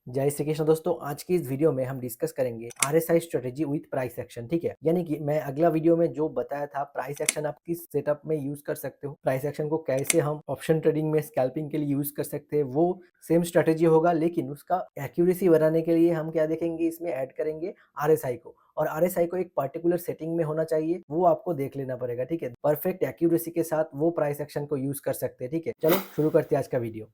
जय श्री कृष्ण दोस्तों, आज की इस वीडियो में हम डिस्कस करेंगे RSI strategy with price action. ठीक है, यानी कि मैं अगला वीडियो में जो बताया था प्राइस एक्शन आप किस सेटअप में यूज कर सकते हो, प्राइस एक्शन को कैसे हम ऑप्शन ट्रेडिंग में स्कैल्पिंग के लिए यूज कर सकते हैं, वो सेम स्ट्रेटेजी होगा, लेकिन उसका एक्यूरेसी बढ़ाने के लिए हम क्या देखेंगे, इसमें ऐड करेंगे आरएसआई को। और आरएसआई को एक पर्टिकुलर सेटिंग में होना चाहिए, वो आपको देख लेना पड़ेगा। ठीक है, परफेक्ट एक्यूरेसी के साथ वो प्राइस एक्शन को यूज कर सकते हैं। ठीक है, चलो शुरू करते हैं आज का वीडियो।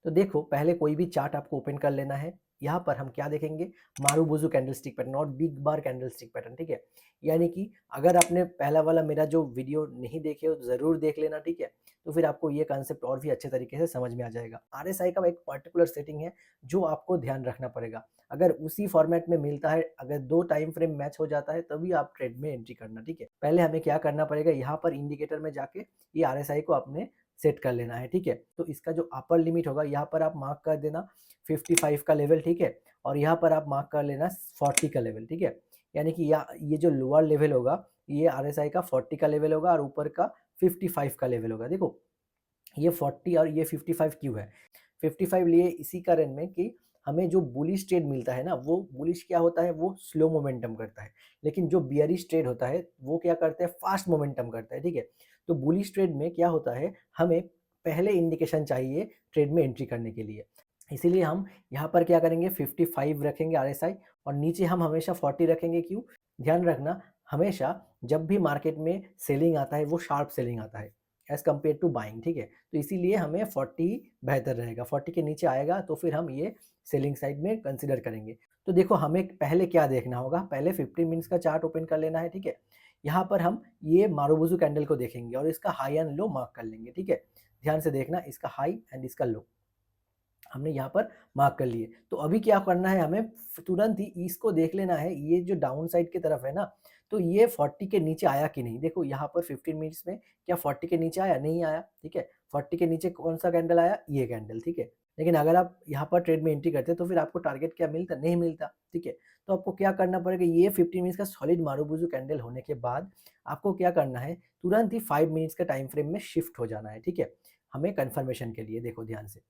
तो देखो, पहले कोई भी चार्ट आपको ओपन कर लेना है। यहाँ पर हम क्या देखेंगे, मारुबुजु कैंडलस्टिक पैटर्न और बिग बार कैंडलस्टिक पैटर्न। ठीक है, यानी कि अगर आपने पहला वाला मेरा जो वीडियो नहीं देखे हो जरूर देख लेना। ठीक है, तो फिर आपको ये कॉन्सेप्ट और भी अच्छे तरीके से समझ में आ जाएगा। आरएसआई का एक पर्टिकुलर सेटिंग है जो आपको ध्यान रखना पड़ेगा। अगर उसी फॉर्मेट में मिलता है, अगर दो टाइम फ्रेम मैच हो जाता है, तभी आप ट्रेड में एंट्री करना। ठीक है, पहले हमें क्या करना पड़ेगा, यहाँ पर इंडिकेटर में जाके ये आरएसआई को अपने सेट कर लेना है। ठीक है, तो इसका जो अपर लिमिट होगा यहाँ पर आप मार्क कर देना 55 का लेवल। ठीक है, और यहाँ पर आप मार्क कर लेना 40 का लेवल। ठीक है, यानी कि ये जो लोअर लेवल होगा ये आरएसआई का 40 का लेवल होगा और ऊपर का 55 का लेवल होगा। देखो, ये 40 और ये 55 क्यों है, 55 लिए इसी कारण में कि हमें जो बुलिश ट्रेड मिलता है ना, वो बुलिश क्या होता है, वो स्लो मोमेंटम करता है, लेकिन जो बियरिश ट्रेड होता है वो क्या करता है, फास्ट मोमेंटम करता है। ठीक है, तो बुलिश ट्रेड में क्या होता है, हमें पहले इंडिकेशन चाहिए ट्रेड में एंट्री करने के लिए। इसीलिए हम यहाँ पर क्या करेंगे, 55 रखेंगे आरएसआई और नीचे हम हमेशा 40 रखेंगे। क्यों, ध्यान रखना, हमेशा जब भी मार्केट में सेलिंग आता है वो शार्प सेलिंग आता है एज कम्पेयर टू बाइंग। ठीक है, तो इसीलिए हमें 40 बेहतर रहेगा। 40 के नीचे आएगा तो फिर हम ये सेलिंग साइड में कंसिडर करेंगे। तो देखो, हमें पहले क्या देखना होगा, पहले 15 मिनट्स का चार्ट ओपन कर लेना है। ठीक है, यहाँ पर हम ये मारुबुजु कैंडल को देखेंगे और इसका हाई एंड लो मार्क कर लेंगे। ठीक है, ध्यान से देखना, इसका हाई एंड इसका लो हमने यहाँ पर मार्क कर लिए। तो अभी क्या करना है, हमें तुरंत ही इसको देख लेना है, ये जो डाउन साइड की तरफ है ना, तो ये 40 के नीचे आया कि नहीं। देखो यहाँ पर 15 मिनट्स में क्या 40 के नीचे आया, नहीं आया। ठीक है, 40 के नीचे कौन सा कैंडल आया, ये कैंडल। ठीक है, लेकिन अगर आप यहाँ पर ट्रेड में एंट्री करते तो फिर आपको टारगेट क्या मिलता, नहीं मिलता। ठीक है, तो आपको क्या करना पड़ेगा, ये 15 मिनट्स का सॉलिड मारुबुजु कैंडल होने के बाद आपको क्या करना है, तुरंत ही 5 मिनट्स का टाइम फ्रेम में शिफ्ट हो जाना है। ठीक है, हमें कंफर्मेशन के लिए देखो ध्यान से,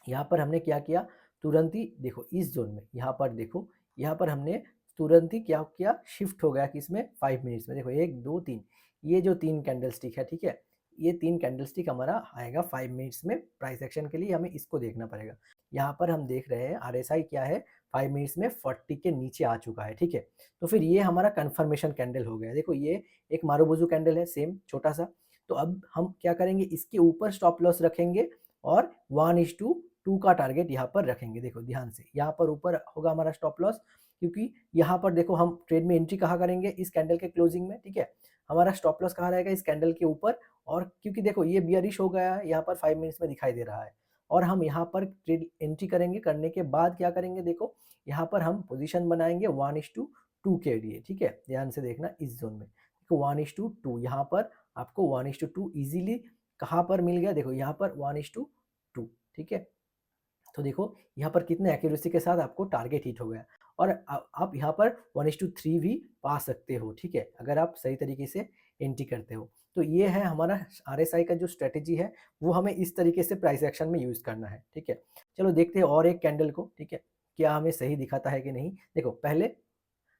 यहाँ पर हमने क्या किया, तुरंत ही देखो इस जोन में, यहाँ पर देखो, यहाँ पर हमने तुरंत ही क्या किया, शिफ्ट हो गया किसमें, 5 मिनट्स में। देखो 1 2 3, ये जो 3 कैंडल स्टिक है, ठीक है, ये 3 कैंडल स्टिक हमारा आएगा 5 मिनट्स में। प्राइस एक्शन के लिए हमें इसको देखना पड़ेगा। यहाँ पर हम देख रहे हैं आरएसआई क्या है, 5 मिनट्स में 40 के नीचे आ चुका है। ठीक है, तो फिर ये हमारा कंफर्मेशन कैंडल हो गया। देखो ये एक मारुबुजु कैंडल है, सेम छोटा सा। तो अब हम क्या करेंगे, इसके ऊपर स्टॉप लॉस रखेंगे और 1:2 का टारगेट यहाँ पर रखेंगे। देखो ध्यान से, यहाँ पर ऊपर होगा हमारा स्टॉप लॉस, क्योंकि यहाँ पर देखो हम ट्रेड में एंट्री कहाँ करेंगे, इस कैंडल के क्लोजिंग में। ठीक है, हमारा स्टॉप लॉस कहाँ रहेगा, इस कैंडल के ऊपर। और क्योंकि देखो ये बियरिश हो गया है, यहाँ पर 5 मिनट्स में दिखाई दे रहा है, और हम यहाँ पर ट्रेड एंट्री करेंगे, करने के बाद क्या करेंगे, देखो यहाँ पर हम पोजिशन बनाएंगे 1:2 के लिए। ठीक है, ध्यान से देखना, इस जोन में देखो 1:2, यहाँ पर आपको 1:2 इजीली कहाँ पर मिल गया, देखो यहाँ पर 1:2। ठीक है, तो देखो यहाँ पर कितने एक्यूरेसी के साथ आपको टारगेट हिट हो गया, और आप यहाँ पर 1:3 भी पा सकते हो। ठीक है, अगर आप सही तरीके से एंट्री करते हो। तो ये है हमारा आरएसआई का जो स्ट्रेटेजी है, वो हमें इस तरीके से प्राइस एक्शन में यूज करना है। ठीक है, चलो देखते हैं और एक कैंडल को। ठीक है, क्या हमें सही दिखाता है कि नहीं। देखो पहले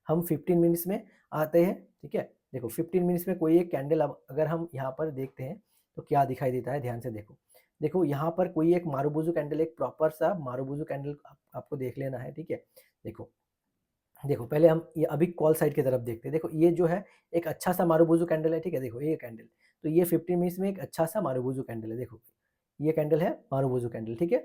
हम 15 मिनट्स में आते हैं। ठीक है, देखो 15 मिनट्स में कोई एक कैंडल, अब अगर हम यहाँ पर देखते हैं तो क्या दिखाई देता है, ध्यान से देखो। देखो यहाँ पर कोई एक मारुबुजु कैंडल, एक प्रॉपर सा मारुबुजु कैंडल आपको देख लेना है। ठीक है, देखो देखो पहले हम ये अभी कॉल साइड की तरफ देखते हैं। देखो ये जो है एक अच्छा सा मारुबुजु कैंडल है। ठीक है, देखो ये कैंडल, तो ये 15 मिनट्स में एक अच्छा सा मारुबुजु कैंडल है। देखो ये कैंडल है मारुबुजु कैंडल। ठीक है,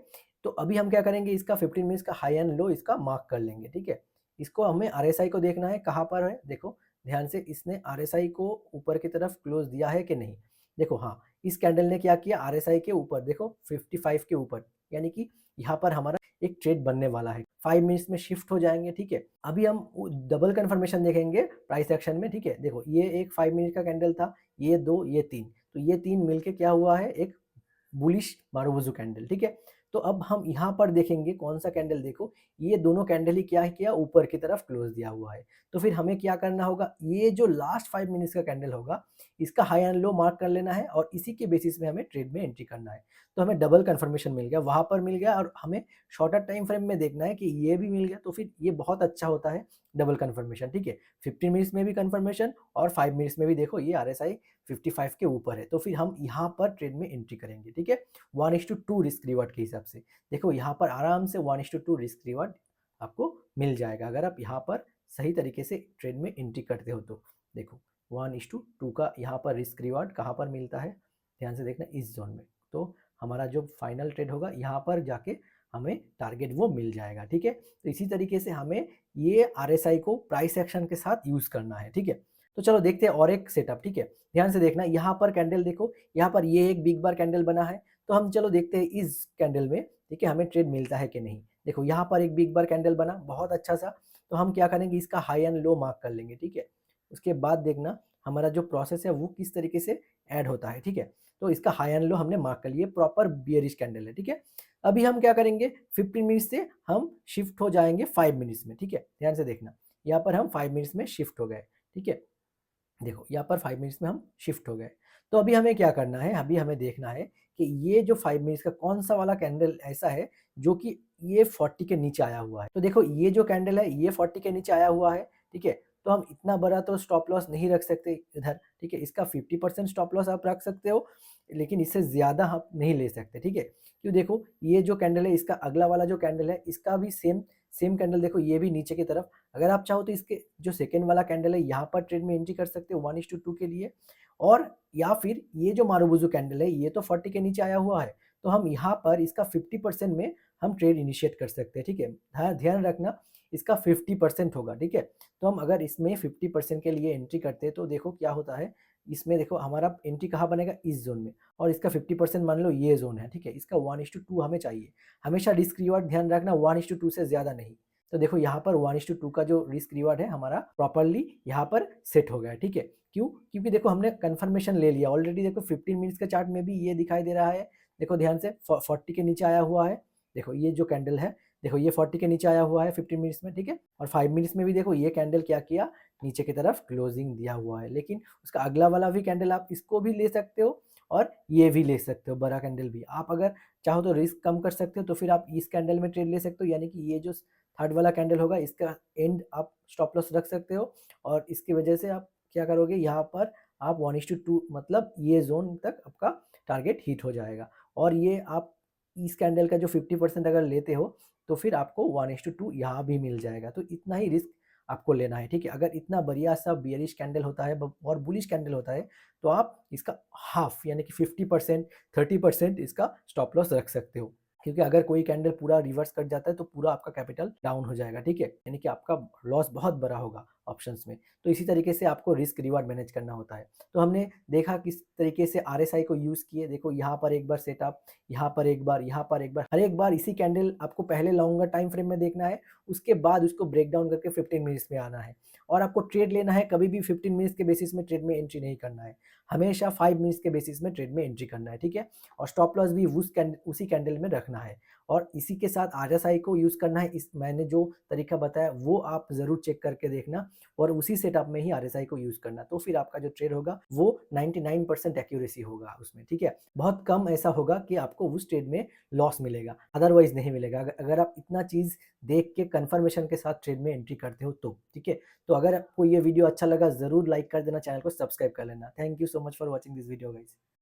तो अभी हम क्या करेंगे, इसका 15 मिनट्स का हाई एंड लो इसका मार्क कर लेंगे। ठीक है, इसको हमें आरएसआई को देखना है कहाँ पर है। देखो ध्यान से, इसने आरएसआई को ऊपर की तरफ क्लोज दिया है कि नहीं। देखो हाँ, इस कैंडल ने क्या किया, आरएसआई के ऊपर, देखो 55 के ऊपर, यानी कि यहाँ पर हमारा एक ट्रेड बनने वाला है। 5 मिनट्स में शिफ्ट हो जाएंगे। ठीक है, अभी हम डबल कंफर्मेशन देखेंगे प्राइस एक्शन में। ठीक है, देखो ये एक 5 मिनट का कैंडल था, ये 2 ये 3, तो ये 3 मिलके क्या हुआ है, एक बुलिश मारुबुजु कैंडल। ठीक है, तो अब हम यहाँ पर देखेंगे कौन सा कैंडल, देखो ये दोनों कैंडल ही क्या किया, ऊपर की तरफ क्लोज दिया हुआ है। तो फिर हमें क्या करना होगा, ये जो लास्ट 5 मिनट्स का कैंडल होगा, इसका हाई एंड लो मार्क कर लेना है और इसी के बेसिस में हमें ट्रेड में एंट्री करना है। तो हमें डबल कन्फर्मेशन मिल गया, वहाँ पर मिल गया और हमें शॉर्टर टाइम फ्रेम में देखना है कि ये भी मिल गया, तो फिर ये बहुत अच्छा होता है डबल कन्फर्मेशन, ठीक है। 15 मिनट्स में भी कन्फर्मेशन और 5 मिनट्स में भी देखो ये आरएसआई 55 के ऊपर है, तो फिर हम यहाँ पर ट्रेड में एंट्री करेंगे, ठीक है। 1:2 रिस्क रिवार्ड के हिसाब से देखो यहाँ पर आराम से 1:2 रिस्क रिवार्ड आपको मिल जाएगा अगर आप यहाँ पर सही तरीके से ट्रेड में एंट्री करते हो तो। देखो 1:2 का यहाँ पर रिस्क रिवार्ड कहाँ पर मिलता है, ध्यान से देखना इस जोन में। तो हमारा जो फाइनल ट्रेड होगा यहाँ पर जाके हमें टारगेट वो मिल जाएगा, ठीक है। तो इसी तरीके से हमें ये आरएसआई को प्राइस एक्शन के साथ यूज करना है, ठीक है। तो चलो देखते हैं और एक सेटअप, ठीक है। ध्यान से देखना यहाँ पर कैंडल देखो, यहाँ पर ये एक बिग बार कैंडल बना है, तो हम चलो देखते हैं इस कैंडल में, ठीक है, हमें ट्रेड मिलता है कि नहीं। देखो यहाँ पर एक बिग बार कैंडल बना बहुत अच्छा सा, तो हम क्या करेंगे इसका हाई एंड लो मार्क कर लेंगे, ठीक है। उसके बाद देखना हमारा जो प्रोसेस है वो किस तरीके से ऐड होता है, ठीक है। तो इसका हाई एंड लो हमने मार्क कर लिए, प्रॉपर बियरिश कैंडल है, ठीक है। अभी हम क्या करेंगे 15 मिनट से हम शिफ्ट हो जाएंगे 5 मिनट्स में, ठीक है। ध्यान से देखना यहाँ पर हम 5 मिनट्स में शिफ्ट हो गए, ठीक है। देखो यहाँ पर 5 मिनट्स में हम शिफ्ट हो गए। तो अभी हमें क्या करना है, अभी हमें देखना है कि ये जो 5 मिनट्स का कौन सा वाला कैंडल ऐसा है जो कि ये 40 के नीचे आया हुआ है। तो देखो ये जो कैंडल है ये 40 के नीचे आया हुआ है, ठीक है। तो हम इतना बड़ा तो स्टॉप लॉस नहीं रख सकते इधर, ठीक है। इसका 50% स्टॉप लॉस आप रख सकते हो, लेकिन इससे ज़्यादा आप नहीं ले सकते, ठीक है। क्यों, देखो ये जो कैंडल है इसका अगला वाला जो कैंडल है इसका भी सेम सेम कैंडल देखो ये भी नीचे की तरफ। अगर आप चाहो तो इसके जो सेकेंड वाला कैंडल है यहाँ पर ट्रेड में एंट्री कर सकते हो 1:2 के लिए, और या फिर ये जो मारुबुजू कैंडल है ये तो 40 के नीचे आया हुआ है, तो हम यहाँ पर इसका 50% में हम ट्रेड इनिशिएट कर सकते हैं, ठीक है। हाँ ध्यान रखना इसका 50% होगा, ठीक है। तो हम अगर इसमें 50% के लिए एंट्री करते हैं तो देखो क्या होता है, इसमें देखो हमारा एंट्री कहाँ बनेगा इस जोन में, और इसका 50% मान लो ये जोन है, ठीक है। इसका 1:2 हमें चाहिए, हमेशा रिस्क रिवार्ड ध्यान रखना 1:2 से ज़्यादा नहीं। तो देखो यहाँ पर 1:2 का जो रिस्क रिवार्ड है हमारा प्रॉपर्ली यहाँ पर सेट हो गया, ठीक है। क्यों, क्योंकि देखो हमने कंफर्मेशन ले लिया ऑलरेडी। देखो 15 मिनट्स के चार्ट में भी ये दिखाई दे रहा है, देखो ध्यान से 40 के नीचे आया हुआ है। देखो ये जो कैंडल है देखो ये 40 के नीचे आया हुआ है 15 मिनट्स में, ठीक है। और 5 मिनट्स में भी देखो ये कैंडल क्या किया, नीचे की तरफ क्लोजिंग दिया हुआ है। लेकिन उसका अगला वाला भी कैंडल आप इसको भी ले सकते हो और ये भी ले सकते हो, बड़ा कैंडल भी। आप अगर चाहो तो रिस्क कम कर सकते हो, तो फिर आप इस कैंडल में ट्रेड ले सकते हो, यानी कि ये जो थर्ड वाला कैंडल होगा इसका एंड आप स्टॉप लॉस रख सकते हो, और इसकी वजह से आप क्या करोगे यहाँ पर आप 1:2 मतलब ये जोन तक आपका टारगेट हिट हो जाएगा। और ये आप इस कैंडल का जो 50% अगर लेते हो तो फिर आपको 1:2 यहाँ भी मिल जाएगा। तो इतना ही रिस्क आपको लेना है, ठीक है। अगर इतना बढ़िया सा बियरिश कैंडल होता है और बुलिश कैंडल होता है तो आप इसका हाफ यानी कि 50% 30% इसका स्टॉप लॉस रख सकते हो, क्योंकि अगर कोई कैंडल पूरा रिवर्स कट जाता है तो पूरा आपका कैपिटल डाउन हो जाएगा, ठीक है। यानी कि आपका लॉस बहुत बड़ा होगा ऑप्शंस में। तो इसी तरीके से आपको रिस्क रिवार्ड मैनेज करना होता है। तो हमने देखा किस तरीके से आरएसआई को यूज़ किए। देखो यहाँ पर एक बार सेटअप, यहाँ पर एक बार, यहाँ पर एक बार, हर एक बार इसी कैंडल आपको पहले लॉन्गर टाइम फ्रेम में देखना है, उसके बाद उसको ब्रेक डाउन करके 15 मिनट्स में आना है। और आपको ट्रेड लेना है, कभी भी 15 मिनट्स के बेसिस में ट्रेड में एंट्री नहीं करना है, हमेशा 5 मिनट्स के बेसिस में ट्रेड में एंट्री करना है, ठीक है। और स्टॉप लॉस भी उसी कैंडल में रखना है, और इसी के साथ आरएसआई को यूज़ करना है। इस मैंने जो तरीका बताया वो आप ज़रूर चेक करके देखना, और उसी सेटअप में ही आरएसआई को यूज़ करना, तो फिर आपका जो ट्रेड होगा वो 99% एक्यूरेसी होगा उसमें, ठीक है। बहुत कम ऐसा होगा कि आपको उस ट्रेड में लॉस मिलेगा, अदरवाइज नहीं मिलेगा। अगर आप इतना चीज़ देख के कंफर्मेशन के साथ ट्रेड में एंट्री करते हो तो, ठीक है। तो अगर आपको ये वीडियो अच्छा लगा ज़रूर लाइक कर देना, चैनल को सब्सक्राइब कर लेना। Thank you so much for watching this video guys.